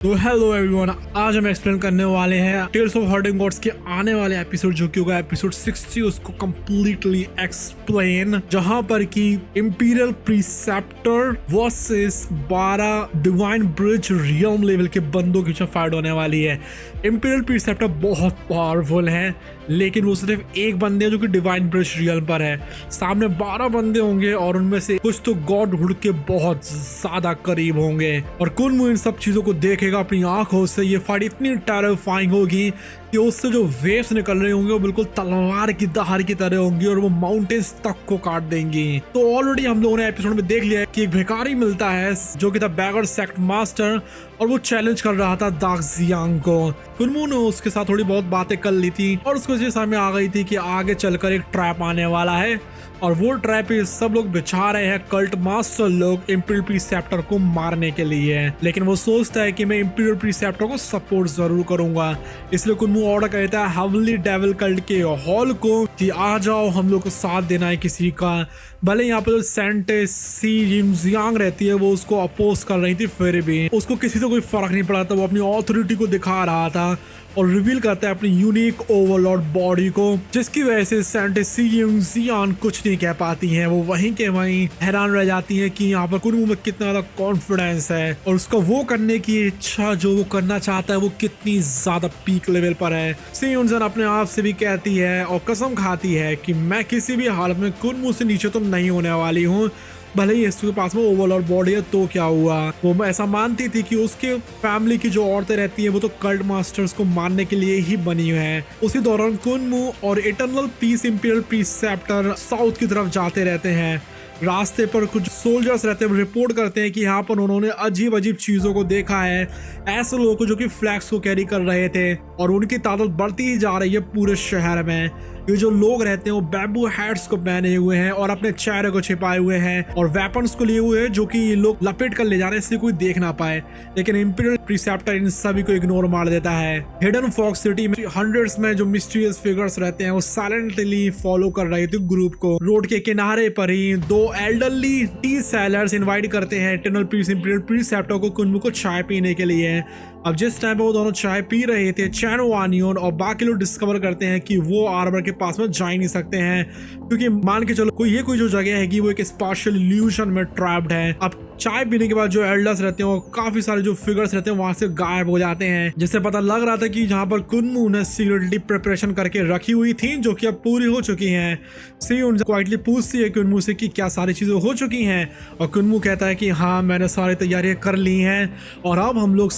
तो hello everyone, आज हम एक्सप्लेन करने वाले हैं टेल्स ऑफ हर्डिंग गॉड्स के आने वाले एपिसोड जो कि होगा एपिसोड 60 उसको कंप्लीटली एक्सप्लेन, जहां पर कि imperial preceptor versus 12 divine bridge realm level के बंदों के बीच फाइट होने वाली है। इंपीरियल प्रीसेप्टर बहुत पावरफुल है, लेकिन वो सिर्फ एक बंदे है जो कि डिवाइन ब्रिज रियल्म पर है। सामने 12 बंदे होंगे और उनमें से कुछ तो गॉडहुड के बहुत ज्यादा करीब होंगे, और कुनमू इन सब चीजों को देखेगा अपनी आंखों से। ये फाइट इतनी टेरिफाइंग होगी कि उससे जो वेव्स निकल रहे होंगे वो बिल्कुल तलवार की दहाड़ की तरह होंगी और वो माउंटेन्स तक को काट देंगी। तो ऑलरेडी हम लोगों ने एपिसोड में देख लिया है कि एक भिखारी मिलता है जो कि था बैगर सेक्ट मास्टर, और वो चैलेंज कर रहा था दाक्सियांग को। कुनमू ने उसके साथ थोड़ी बहुत बातें कर ली थी और उसको ये सामने आ गई थी कि आगे चलकर एक ट्रैप आने वाला है, और वो ट्रैप सब लोग बिछा रहे हैं कल्ट मास्टर लोग इंपीरियल प्रीसेप्टर को मारने के लिए। लेकिन वो सोचता है कि मैं इंपीरियल प्रीसेप्टर को सपोर्ट जरूर करूंगा, इसलिए कुनमू ऑर्डर करता है हेवनली डेविल कल्ट के हॉल को कि आ जाओ, हम लोग को साथ देना है किसी का। भले यहाँ पे जो सेंटे सी जियांग रहती है वो उसको अपोज कर रही थी, फिर भी उसको किसी से कोई फर्क नहीं पड़ा था। वो अपनी ऑथोरिटी को दिखा रहा था और रिवील करता है अपनी यूनिक ओवरलॉर्ड बॉडी को, जिसकी वजह से सेंटे सी जियांग कुछ नहीं कह पाती हैं। वो वहीं के वहीं हैरान रह जाती है कि यहाँ पर कुनमू में कितना ज्यादा कॉन्फिडेंस है और उसका वो करने की इच्छा जो वो करना चाहता है वो कितनी ज्यादा पीक लेवल पर है। सी युनसन अपने आप से भी कहती है और कसम खाती है कि मैं किसी भी हालत में कुनमू से नीचे तो नहीं होने वाली हूँ, भले ही इसके पास में ओवरलॉर्ड बॉडी है तो क्या हुआ। वो ऐसा मानती थी कि उसके फैमिली की जो औरतें रहती है वो तो कल्ट मास्टर्स को मारने के लिए ही बनी हुई है। उसी दौरान कुनमू और इटर्नल पीस इंपीरियल प्रीसेप्टर साउथ की तरफ जाते रहते हैं। रास्ते पर कुछ सोल्जर्स रहते हैं, रिपोर्ट करते हैं कि यहाँ पर उन्होंने अजीब अजीब चीजों को देखा है, ऐसे लोगों को जो कि फ्लैग्स को कैरी कर रहे थे, और उनकी तादाद बढ़ती ही जा रही है पूरे शहर में। ये जो लोग रहते हैं वो बैम्बू हैट्स को पहने हुए हैं और अपने चेहरे को छिपाए हुए हैं और वेपन्स को लिए हुए हैं जो कि ये लोग लपेट कर ले जा रहे हैं इससे कोई देख ना पाए। लेकिन इंपीरियल प्रीसेप्टर इन सभी को इग्नोर मार देता है। हिडन फॉक्स सिटी में हंड्रेड्स में जो मिस्टीरियस फिगर्स रहते हैं वो साइलेंटली फॉलो कर रहे थे ग्रुप को। रोड के किनारे पर ही दो एल्डरली टी सेलर्स इनवाइट करते हैं इटर्नल पीस इंपीरियल प्रीसेप्टर को कुनमू को चाय पीने के लिए। अब जिस टाइम पे वो दोनों चाय पी रहे थे, चैन वानियोन और बाकी लोग डिस्कवर करते हैं कि वो आर्बर के पास में जा ही नहीं सकते हैं, क्योंकि मान के चलो कोई जो जगह है कि वो एक स्पेशल इल्यूजन में ट्रैप्ड है। अब चाय पीने के बाद जो एल्डर्स रहते हैं और काफी सारे जो फिगर्स रहते हैं वहां से गायब हो जाते हैं, जिससे पता लग रहा था कि जहां पर कुनमू ने सीक्रेटली प्रिपरेशन करके रखी हुई थी जो कि अब पूरी हो चुकी हैं। सी उनसे क्वाइटली पूछती है कुनमू से कि क्या सारी चीजें हो चुकी हैं, और कुनमू कहता है कि हाँ मैंने सारी तैयारियां कर ली हैं और अब हम लोग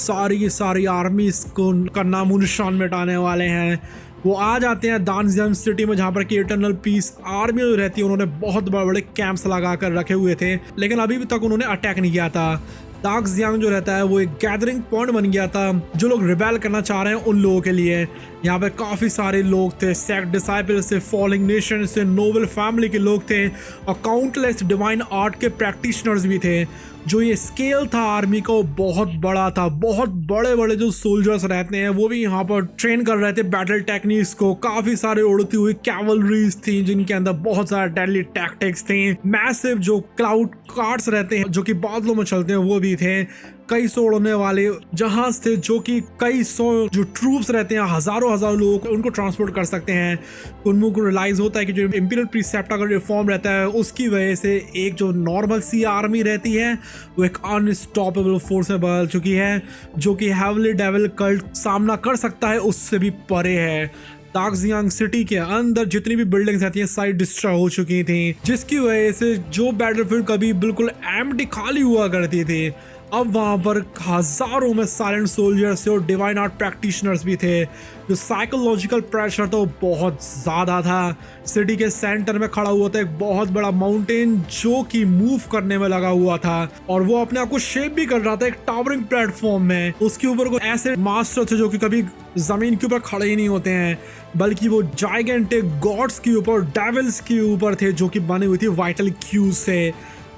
सारी आर्मी को का नामो निशान मिटाने वाले हैं। वो आ जाते हैं दानजियांग सिटी में जहां पर कि इटर्नल पीस आर्मी रहती है। उन्होंने बहुत बड़े बड़े कैंप्स लगा कर रखे हुए थे, लेकिन अभी तक उन्होंने अटैक नहीं किया था। दाक्सियांग जो रहता है वो एक गैदरिंग पॉइंट बन गया था जो लोग रिबेल करना चाह रहे हैं उन लोगों के लिए। यहाँ पे काफी सारे लोग थे, सेक्ट डिसाइपल से, फॉलिंग नेशन से, नोबल फैमिली के लोग थे और काउंटलेस डिवाइन आर्ट के प्रैक्टिशनर्स भी थे। जो ये स्केल था आर्मी का वो बहुत बड़ा था, बहुत बड़े बड़े जो सोल्जर्स रहते हैं वो भी यहाँ पर ट्रेन कर रहे थे बैटल टेक्निक्स को। काफी सारे उड़ती हुई कैवलरीज थी जिनके अंदर बहुत सारे डेडली टैक्टिक्स थे। मैसिव जो क्लाउड कार्ट्स रहते हैं जो कि बादलों में चलते हैं वो भी थे। कई सौ उड़ने वाले जहाज थे जो कि कई सौ जो ट्रूप्स रहते हैं, हजारों लोगों को उनको ट्रांसपोर्ट कर सकते हैं। कुनमू को रियलाइज होता है कि जो इंपीरियल प्रीसेप्टर का रिफॉर्म रहता है उसकी वजह से एक जो नॉर्मल सी आर्मी रहती है वो एक अनस्टॉपेबल फोर्स में बदल चुकी है, जो कि हेवनली डेविल कल्ट सामना कर सकता है उससे भी परे है। दाक्सियांग सिटी के अंदर जितनी भी बिल्डिंग्स रहती हैं सारी डिस्ट्रॉय हो चुकी थी, जिसकी वजह से जो बैटलफील्ड कभी बिल्कुल एम्प्टी खाली हुआ करती थी अब वहां पर हजारों में साइलेंट सोल्जर्स थे और डिवाइन आर्ट प्रैक्टिशनर्स भी थे। जो साइकोलॉजिकल प्रेशर था वो बहुत ज्यादा था। सिटी के सेंटर में खड़ा हुआ था एक बहुत बड़ा माउंटेन जो कि मूव करने में लगा हुआ था और वो अपने आप को शेप भी कर रहा था एक टावरिंग प्लेटफॉर्म में। उसके ऊपर कोई ऐसे मास्टर थे जो कि कभी जमीन के ऊपर खड़े ही नहीं होते हैं, बल्कि वो जाइगेंटिक गॉड्स के ऊपर, डेविल्स के ऊपर थे जो कि बनी हुई थी वाइटल क्यूज से।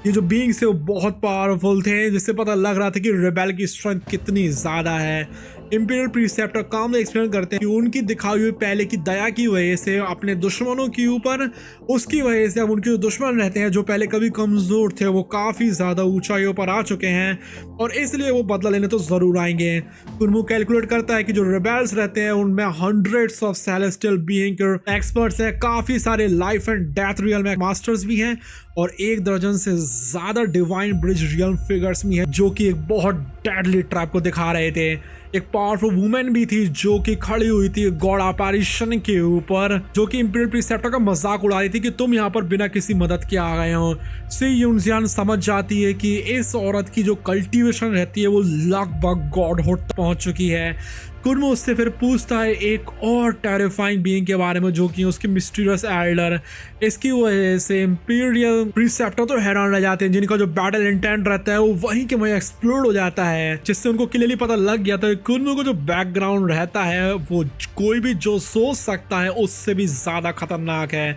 ये जो बीइंग्स थे वो बहुत पावरफुल थे, जिससे पता लग रहा था कि रिबेल की स्ट्रेंथ कितनी ज्यादा है। इंपीरियल प्रीसेप्टर काम एक्सप्लेन करते हैं कि उनकी दिखाई हुई पहले की दया की वजह से अपने दुश्मनों के ऊपर, उसकी वजह से अब उनके जो दुश्मन रहते हैं जो पहले कभी कमजोर थे वो काफी ज्यादा ऊंचाइयों पर आ चुके हैं और इसलिए वो बदला लेने तो जरूर आएंगे। कुनमू कैलकुलेट करता है कि जो रिबेल्स रहते हैं उनमें hundreds of celestial being experts हैं, काफी सारे लाइफ एंड डेथ रियल में मास्टर्स भी हैं और 1 दर्जन से ज्यादा डिवाइन ब्रिज रियल फिगर्स भी हैं जो कि एक बहुत डेडली ट्रैप को दिखा रहे थे। एक पावरफुल वुमेन भी थी जो कि खड़ी हुई थी गॉड अपैरिशन के ऊपर, जो कि इंपीरियल प्रीसेप्टर का मजाक उड़ा रही थी कि तुम यहाँ पर बिना किसी मदद के आ गए हो। सी यूनजियान समझ जाती है कि इस औरत की जो कल्टीवेशन रहती है वो लगभग गॉडहुड तक पहुंच चुकी है। कुनमू उससे फिर पूछता है एक और टेरिफाइंग बीइंग के बारे में जो कि उसके मिस्टीरियस एल्डर। इसकी वजह से इंपीरियल प्रीसेप्टर तो हैरान रह जाते हैं, जिनका जो बैटल इंटेंट रहता है वो वहीं के वहीं एक्सप्लोड हो जाता है, जिससे उनको क्लियरली पता लग गया था कुनमू को जो बैकग्राउंड रहता है वो कोई भी जो सोच सकता है उससे भी ज्यादा खतरनाक है।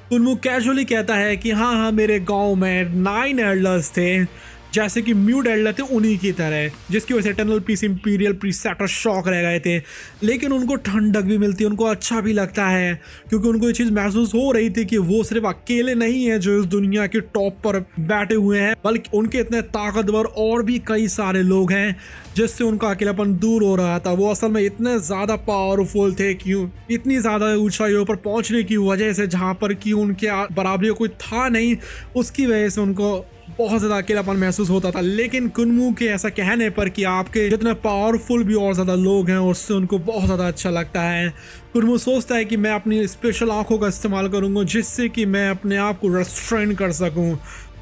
कुनमू कैजुअली कहता है कि हाँ मेरे गाँव में 9 एल्डर्स थे जैसे कि म्यूट एल्डर थे उन्हीं की तरह, जिसकी वजह से इटर्नल पीस इंपीरियल प्रीसेप्टर शॉक रह गए थे। लेकिन उनको ठंडक भी मिलती है, उनको अच्छा भी लगता है क्योंकि उनको ये चीज़ महसूस हो रही थी कि वो सिर्फ अकेले नहीं है जो इस दुनिया के टॉप पर बैठे हुए हैं, बल्कि उनके इतने ताकतवर और भी कई सारे लोग हैं जिससे उनका अकेलापन दूर हो रहा था। वो असल में इतने ज़्यादा पावरफुल थे कि इतनी ज़्यादा ऊंचाइयों पर पहुंचने की वजह से जहाँ पर कि उनके बराबरी कोई था नहीं, उसकी वजह से उनको बहुत ज़्यादा अकेलापन महसूस होता था। लेकिन कुनमू के ऐसा कहने पर कि आपके जितने पावरफुल भी और ज़्यादा लोग हैं उससे उनको बहुत ज़्यादा अच्छा लगता है। कुनमू सोचता है कि मैं अपनी स्पेशल आंखों का इस्तेमाल करूँगा जिससे कि मैं अपने आप को रेस्ट्रेन कर सकूँ।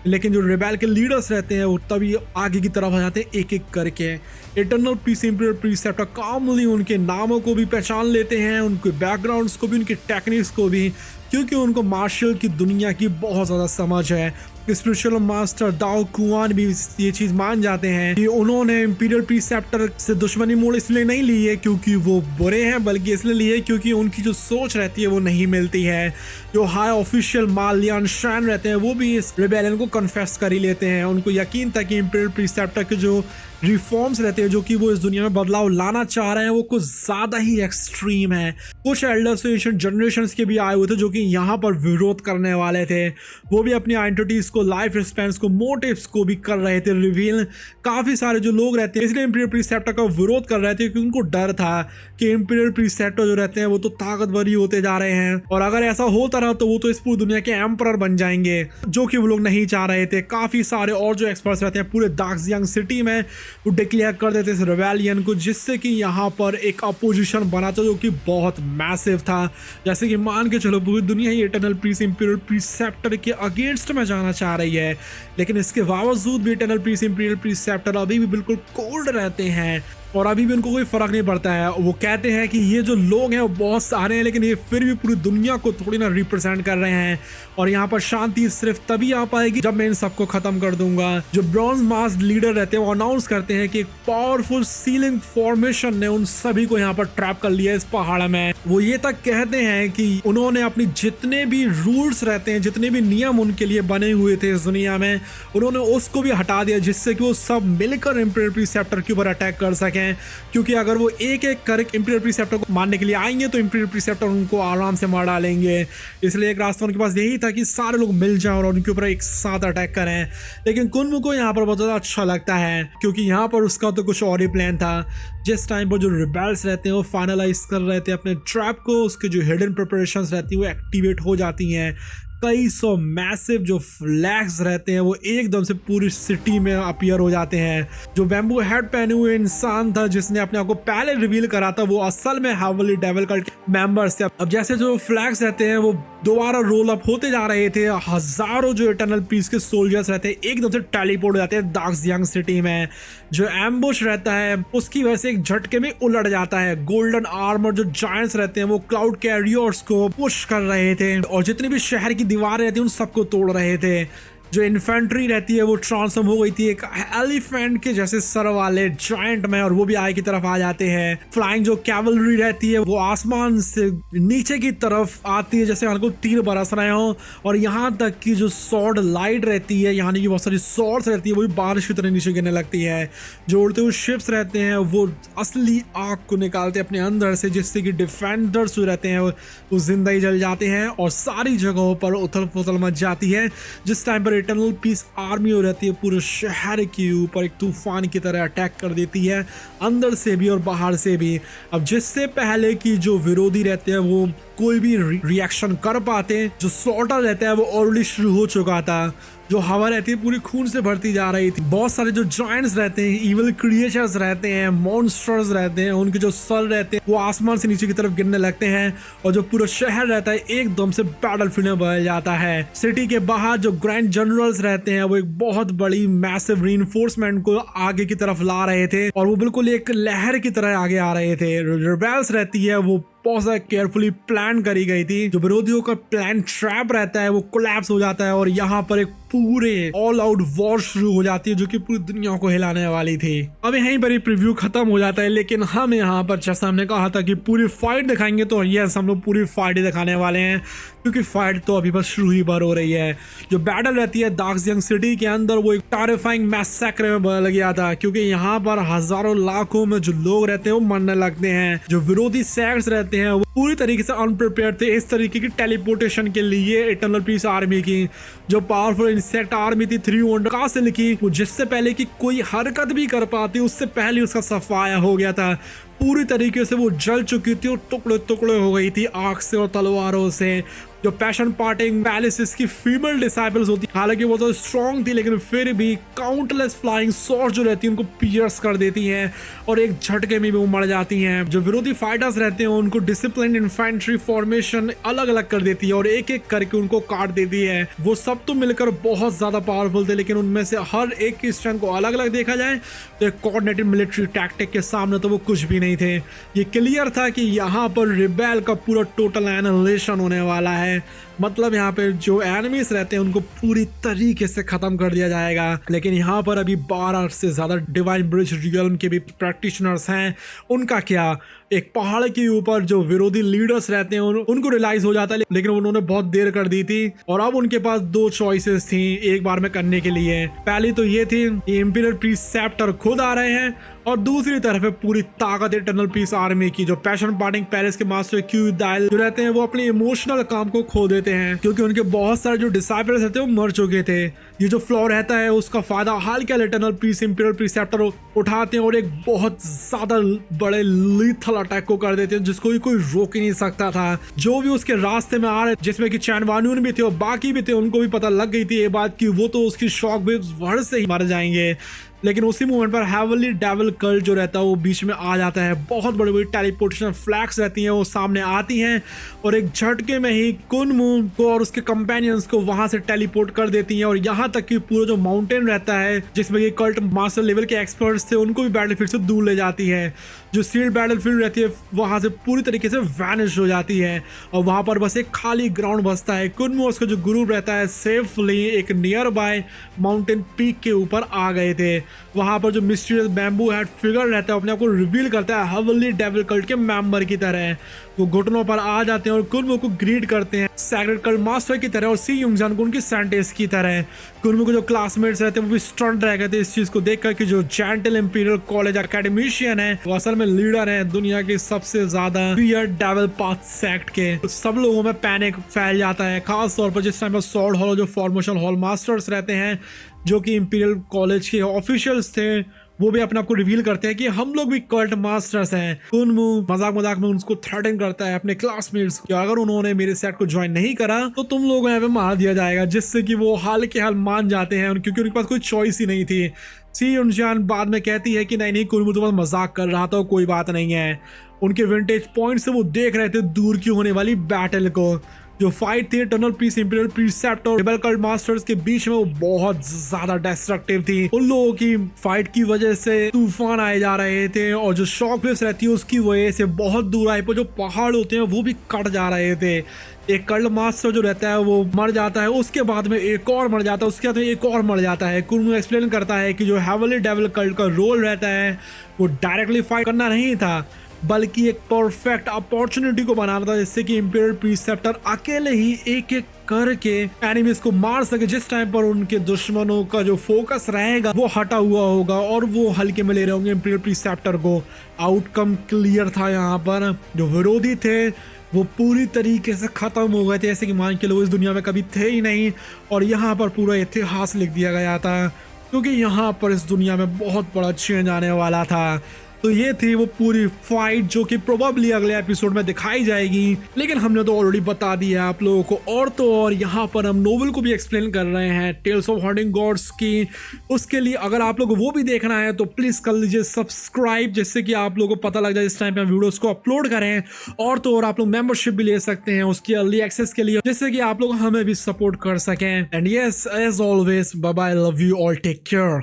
लेकिन जो रिबेल के लीडर्स रहते हैं वो तभी आगे की तरफ आ जाते हैं एक एक करके। इटर्नल पीस इंपीरियल प्रीसेप्टर कामली उनके नामों को भी पहचान लेते हैं, उनके बैकग्राउंड्स को भी, उनकी टेक्निक्स को भी, क्योंकि उनको मार्शल की दुनिया की बहुत ज़्यादा समझ है। स्पिरिचुअल मास्टर दाओ कुआन भी ये चीज़ मान जाते हैं कि उन्होंने इंपीरियल प्रीसेप्टर से दुश्मनी मोड़ इसलिए नहीं ली है क्योंकि वो बुरे हैं, बल्कि इसलिए ली है क्योंकि उनकी जो सोच रहती है वो नहीं मिलती है। जो हाई ऑफिशियल मालियान शैन रहते हैं वो भी इस रिबेलियन को कन्फेस कर ही लेते हैं। उनको यकीन था कि इंपीरियल प्रीसेप्टर के जो रिफॉर्म्स रहते हैं जो कि वो इस दुनिया में बदलाव लाना चाह रहे हैं वो कुछ ज़्यादा ही एक्सट्रीम है। कुछ एल्डर्स एशियन जनरेशंस के भी आए हुए थे जो कि यहाँ पर विरोध करने वाले थे, वो भी अपनी आइडेंटिटीज़ को, लाइफ स्पेंस को, मोटिव्स को भी कर रहे थे रिवील। काफ़ी सारे जो लोग रहते हैं इसलिए इंपीरियल प्रीसेप्टर का विरोध कर रहे थे क्योंकि उनको डर था कि इंपीरियल प्रीसेप्टर जो रहते हैं वो तो ताकतवर ही होते जा रहे हैं और अगर ऐसा होता रहा तो वो तो इस पूरी दुनिया के एम्परर बन जाएंगे, जो कि वो लोग नहीं चाह रहे थे। काफ़ी सारे और जो एक्सपर्ट्स रहते हैं पूरे दाक्सियांग सिटी में वो डिक्लेयर कर देते इस रिबेलियन को, जिससे कि यहाँ पर एक अपोजिशन बना था जो कि बहुत मैसिव था। जैसे कि मान के चलो पूरी दुनिया ही इटर्नल पीस इंपीरियल प्रीसेप्टर के अगेंस्ट में जाना चाह रही है, लेकिन इसके बावजूद भी इटर्नल पीस इंपीरियल प्रीसेप्टर अभी भी बिल्कुल कोल्ड रहते हैं और अभी भी उनको कोई फर्क नहीं पड़ता है। वो कहते हैं कि ये जो लोग हैं वो बहुत सारे हैं लेकिन ये फिर भी पूरी दुनिया को थोड़ी ना रिप्रेजेंट कर रहे हैं और यहाँ पर शांति सिर्फ तभी आ पाएगी जब मैं इन सबको खत्म कर दूंगा। जो ब्रॉन्ज मास्क लीडर रहते हैं वो अनाउंस करते हैं कि एक पावरफुल सीलिंग फॉर्मेशन ने उन सभी को यहाँ पर ट्रैप कर लिया इस पहाड़ में। वो ये तक कहते हैं कि उन्होंने अपनी जितने भी रूल्स रहते हैं, जितने भी नियम उनके लिए बने हुए थे इस दुनिया में, उन्होंने उसको भी हटा दिया जिससे कि वो सब मिलकर इंपीरियल प्रीसेप्टर के ऊपर अटैक कर सके। क्योंकि अगर वो एक एक करके इंपीरियल प्रीसेप्टर को मारने के लिए आएंगे तो इंपीरियल प्रीसेप्टर उनको आराम से मार डालेंगे। इसलिए एक रास्ता उनके पास यही था कि सारे लोग मिल जाएं और उनके ऊपर एक साथ अटैक करें। लेकिन कुनमू को यहाँ पर बहुत ज़्यादा अच्छा लगता है क्योंकि यहाँ पर उसका तो कुछ और ही प्लान था। जिस टाइम पर जो रिबेल्स रहते हैं वो फाइनलाइज कर रहे थे अपने ट्रैप को, उसके जो हिडन प्रिपरेशंस रहती हैं वो एक्टिवेट हो जाती हैं। कई सौ मैसिव जो फ्लैग्स रहते हैं वो एकदम से पूरी सिटी में अपीयर हो जाते हैं। जो बैम्बू हेड पहने हुए इंसान था जिसने अपने आप को पहले रिवील करा था वो असल में हेवनली डेविल कल्ट मेंबर्स थे। अब जैसे जो फ्लैग्स रहते हैं वो दोबारा रोल अप होते जा रहे थे, हजारों जो इटर्नल पीस के सोल्जर्स रहते हैं एकदम से टेलीपोर्ट हो जाते हैं दाक्सियांग सिटी में। जो एम्बुश रहता है उसकी वजह से एक झटके में उलट जाता है। गोल्डन आर्मर जो जायंट्स रहते हैं वो क्लाउड कैरियर्स को पुश कर रहे थे और जितने भी शहर की दीवारें रहती उन सबको तोड़ रहे थे। जो इन्फेंट्री रहती है वो ट्रांसफॉर्म हो गई थी एक एलिफेंट के जैसे सर वाले जायंट में, और वो भी आगे की तरफ आ जाते हैं। फ्लाइंग जो कैवलरी रहती है वो आसमान से नीचे की तरफ आती है जैसे उनको तीर बरस रहे हो, और यहाँ तक कि जो सॉर्ड लाइट रहती है, यानी कि बहुत सारी सॉर्ड्स रहती है, वो भी बारिश की तरह नीचे गिरने लगती है। जो उड़ते हुए शिप्स रहते हैं वो असली आग को निकालते हैं अपने अंदर से, जिससे कि डिफेंडर्स जो रहते हैं वो जिंदा ही जल जाते हैं और सारी जगहों पर उथल पुथल मच जाती है। जिस टाइम पर इटर्नल पीस आर्मी हो रहती है पूरे शहर के ऊपर एक तूफान की तरह अटैक कर देती है, अंदर से भी और बाहर से भी। अब जिससे पहले कि जो विरोधी रहते हैं वो कोई भी रिएक्शन कर पाते, जो स्लॉटर रहता है वो ऑलरेडी शुरू हो चुका था। जो हवा रहती है पूरी खून से भरती जा रही थी। बहुत सारे जो जायंट्स रहते हैं, इविल क्रिएचर्स रहते हैं, मॉन्स्टर्स रहते हैं, उनके जो सर रहते हैं वो आसमान से नीचे की तरफ गिरने लगते हैं, और जो पूरा शहर रहता है एकदम से बैटलफील्ड में बदल जाता है। सिटी के बाहर जो ग्रैंड जनरल्स रहते हैं वो एक बहुत बड़ी मैसिव रीइंफोर्समेंट को आगे की तरफ ला रहे थे, और वो बिल्कुल एक लहर की तरह आगे आ रहे थे। रिबेल्स रहती है वो बहुत ज़्यादा केयरफुली प्लान करी गई थी। जो विरोधियों का प्लान ट्रैप रहता है वो कोलैप्स हो जाता है, और यहाँ पर एक पूरे ऑल आउट वॉर शुरू हो जाती है जो कि पूरी दुनिया को हिलाने वाली थी। अब यहीं पर ही प्रीव्यू खत्म हो जाता है, लेकिन हम यहाँ पर जैसा हमने कहा था कि पूरी फाइट दिखाएंगे, तो यस हम लोग पूरी फाइट ही दिखाने वाले हैं, क्योंकि फाइट तो अभी बस शुरू ही बार हो रही है। जो बैटल रहती है दार्कजंग सिटी के अंदर वो एक टेरिफाइंग मैसेक्र में बदल गया था, क्योंकि यहाँ पर हजारों लाखों में जो लोग रहते हैं वो मरने लगते हैं। जो विरोधी सेक्ट्स रहते हैं वो पूरी तरीके से अनप्रिपेयर्ड थे इस तरीके की टेलीपोर्टेशन के लिए इटर्नल पीस आर्मी की। जो पावरफुल इंसेक्ट आर्मी थी 300 का से लिखी, वो जिससे पहले कि कोई हरकत भी कर पाती उससे पहले उसका सफाया हो गया था। पूरी तरीके से वो जल चुकी थी और टुकड़े टुकड़े हो गई थी आग से और तलवारों से। जो पैशन पार्टिंग पैलेसेस की फीमेल डिसाइपल्स होती, हालांकि वो तो स्ट्रॉन्ग थी, लेकिन फिर भी काउंटलेस फ्लाइंग सॉर्ड जो रहती है उनको पियर्स कर देती हैं और एक झटके में भी वो मर जाती हैं। जो विरोधी फाइटर्स रहते हैं उनको डिसिप्लिन इन्फेंट्री फॉर्मेशन अलग अलग कर देती है और एक एक करके उनको काट देती है। वो सब तो मिलकर बहुत ज्यादा पावरफुल थे, लेकिन उनमें से हर एक की स्ट्रेंथ को अलग अलग देखा जाए तो एक कोऑर्डिनेटेड मिलिट्री टैक्टिक के सामने तो वो कुछ भी नहीं थे। ये क्लियर था कि यहाँ पर रिबेल का पूरा टोटल एनालिसिस होने वाला है, मतलब यहाँ पे जो एनिमीज रहते हैं उनको पूरी तरीके से खत्म कर दिया जाएगा। लेकिन यहाँ पर अभी 12 से ज्यादा डिवाइन ब्रिज रियल्म के भी प्रैक्टिशनर्स हैं, उनका क्या? एक पहाड़ के ऊपर जो विरोधी लीडर्स रहते हैं उनको रियलाइज हो जाता है, लेकिन उन्होंने बहुत देर कर दी थी और अब उनके पास दो चॉइसेस थी एक बार में करने के लिए। पहली तो ये थी कि इंपीरियल प्रीसेप्टर खुद आ रहे हैं, और दूसरी तरफ है पूरी ताकत इटर्नल पीस आर्मी की। जो पैशन पार्टिंग पैलेस के मास्टर क्यू दाइल जो रहते हैं वो अपने इमोशनल काम को खो देते हैं, क्योंकि उनके बहुत सारे जो डिसाइपल्स रहते हैं वो मर चुके थे। ये जो फ्लॉ रहता है उसका फायदा हाल के इटर्नल पीस इंपीरियल प्रीसेप्टर उठाते हैं और एक बहुत ज्यादा बड़े लीथल अटैक को कर देते हैं जिसको कोई रोक ही नहीं सकता था। जो भी उसके रास्ते में आ रहे, जिसमें कि चैन वान्यून भी थे और बाकी भी थे, उनको भी पता लग गई थी ये बात कि वो तो उसकी शॉक वेव्स भर से ही मर जाएंगे। लेकिन उसी मोमेंट पर हेवनली डेविल कल्ट जो रहता है वो बीच में आ जाता है। बहुत बड़ी बड़ी टेलीपोर्टेशन फ्लैग्स रहती हैं वो सामने आती हैं और एक झटके में ही कुनमू को और उसके कंपेनियंस को वहां से टेलीपोर्ट कर देती हैं, और यहाँ तक कि पूरा जो माउंटेन रहता है जिसमें ये कल्ट मास्टर लेवल के एक्सपर्ट्स थे उनको भी बैटलफील्ड से दूर ले जाती है। जो सील्ड बैटलफील्ड रहती है वहां से पूरी तरीके से वैनिश हो जाती है और वहां पर बस एक खाली ग्राउंड बचता है। कुनमू उसका जो गुरु रहता है सेफली एक नियर बाय माउंटेन पीक के ऊपर आ गए थे। वहां पर जो मिस्टीरियस बैम्बू हेड फिगर रहता है अपने आप को रिवील करता है हेवनली डेविल कल्ट के मेंबर की तरह। वो घुटनों पर आ जाते हैं और कुनमू को ग्रीट करते हैं सैक्रेड कल्ट मास्टर की तरह और सी युंगजान को उनकी साइंटिस्ट की तरह। कुनमू के जो क्लासमेट्स रहते हैं वो भी स्टंट रह गए थे इस चीज को देखकर कि जो जेंटल इंपीरियल कॉलेज एकेडमिशियन है वो असल में लीडर है दुनिया के सबसे ज्यादा वियर्ड डेविल पाथ सेक्ट के। सब लोगों में पैनिक फैल जाता है, खास तौर पर जिस टाइम पर सॉर्ड हॉल जो फॉर्मेशन हॉल मास्टर्स रहते हैं जो कि इंपीरियल कॉलेज के ऑफिशियल्स थे वो भी अपने आप को रिवील करते हैं कि हम लोग भी कल्ट मास्टर्स हैं। कुनमू मजाक मजाक में उनको थ्रेटन करता है अपने क्लासमेट्स कि अगर उन्होंने मेरे सेट को ज्वाइन नहीं करा तो तुम लोगों को यहाँ पे मार दिया जाएगा, जिससे कि वो हाल के हाल मान जाते हैं क्योंकि उनके पास कोई चॉइस ही नहीं थी। सी युनजान बाद में कहती है कि नहीं कुनमू तो बस मजाक कर रहा था, कोई बात नहीं है। उनके विंटेज पॉइंट से वो देख रहे थे दूर की होने वाली बैटल को। जो फाइट थी टनल पीस इंपीरियल प्रीसेप्ट और रेबल कल्ट मास्टर्स के बीच में वो बहुत ज्यादा डिस्ट्रक्टिव थी। उन लोगों की फाइट की वजह से तूफान आए जा रहे थे और जो शॉक वेव्स रहती है उसकी वजह से बहुत दूर आए पर जो पहाड़ होते हैं वो भी कट जा रहे थे। एक कल्ट मास्टर जो रहता है वो मर जाता है, उसके बाद में एक और मर जाता है, उसके बाद में एक और मर जाता है। कुर्मू एक्सप्लेन करता है कि जो हेवनली डेविल कल्ट का रोल रहता है वो डायरेक्टली फाइट करना नहीं था बल्कि एक परफेक्ट अपॉर्चुनिटी को बनाना था जिससे कि इंपीरियल प्रीसेप्टर अकेले ही एक एक करके एनिमीज को मार सके जिस टाइम पर उनके दुश्मनों का जो फोकस रहेगा वो हटा हुआ होगा और वो हल्के में ले रहे होंगे इंपीरियल प्रीसेप्टर को। आउटकम क्लियर था। यहाँ पर जो विरोधी थे वो पूरी तरीके से खत्म हो गए थे, ऐसे कि मान के लोग इस दुनिया में कभी थे ही नहीं और यहाँ पर पूरा इतिहास लिख दिया गया था क्योंकि यहाँ पर इस दुनिया में बहुत बड़ा चेंज आने वाला था। तो ये थी वो पूरी फाइट जो कि प्रोबेबली अगले एपिसोड में दिखाई जाएगी, लेकिन हमने तो ऑलरेडी बता दिया आप लोगों को। और तो और यहाँ पर हम नोवेल को भी एक्सप्लेन कर रहे हैं टेल्स ऑफ हॉन्टिंग गॉड्स की। उसके लिए अगर आप लोगों को वो भी देखना है तो प्लीज कर लीजिए सब्सक्राइब, जिससे कि आप लोगों को पता लग जाए इस टाइम पे हम वीडियोस को अपलोड करें। और तो और आप लोग मेंबरशिप भी ले सकते हैं उसकी अर्ली एक्सेस के लिए, जिससे कि आप लोग हमें भी सपोर्ट कर सकें। And yes as always bye bye, love you all, take care.